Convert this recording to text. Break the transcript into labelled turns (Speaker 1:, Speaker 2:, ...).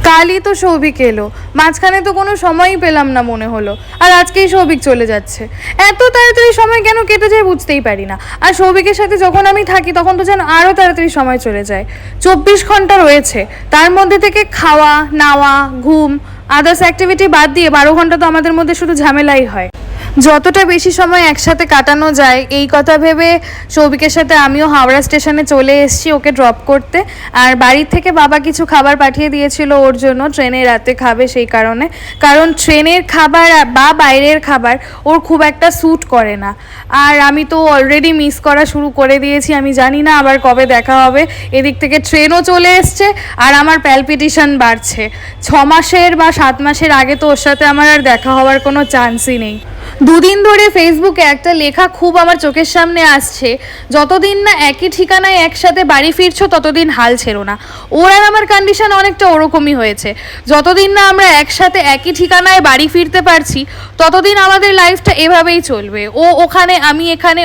Speaker 1: কালই তো সৌভিক এলো, মাঝখানে তো কোনো সময়ই পেলাম না মনে হলো, আর আজকেই সৌভিক চলে যাচ্ছে। এত তাড়াতাড়ি সময় কেন কেটে যায় বুঝতেই পারি না। আর সৌভিকের সাথে যখন আমি থাকি তখন তো যেন আরও তাড়াতাড়ি সময় চলে যায়। 24 ঘন্টা রয়েছে, তার মধ্যে থেকে খাওয়া নাওয়া ঘুম আদার্স অ্যাক্টিভিটি বাদ দিয়ে 12 ঘন্টা তো আমাদের মধ্যে শুধু ঝামেলাই হয়। যতটা বেশি সময় একসাথে কাটানো যায় এই কথা ভেবে সৌভিকের সাথে আমিও হাওড়া স্টেশনে চলে এসেছি ওকে ড্রপ করতে। আর বাড়ির থেকে বাবা কিছু খাবার পাঠিয়ে দিয়েছিল ওর জন্য, ট্রেনে রাতে খাবে সেই কারণে। কারণ ট্রেনের খাবার বা বাইরের খাবার ওর খুব একটা স্যুট করে না। আর আমি তো অলরেডি মিস করা শুরু করে দিয়েছি, আমি জানি না আবার কবে দেখা হবে। এদিক থেকে ট্রেনও চলে এসছে আর আমার প্যালপিটেশন বাড়ছে। 6 মাসের বা 7 মাসের আগে তো ওর সাথে আমার আর দেখা হওয়ার কোনো চান্সই নেই। দুদিন ধরে ফেসবুকে একটা লেখা খুব আমার চোখের সামনে আসছে, যতদিন না একই ঠিকানায় একসাথে বাড়ি ফিরছো ততদিন হাল ছেড়ো না। ওর আর আমার কন্ডিশন অনেকটা ওরকমই হয়েছে। যতদিন না আমরা একসাথে একই ঠিকানায় বাড়ি ফিরতে পারছি ততদিন আমাদের লাইফটা এভাবেই চলবে। ও ওখানে আমি এখানে।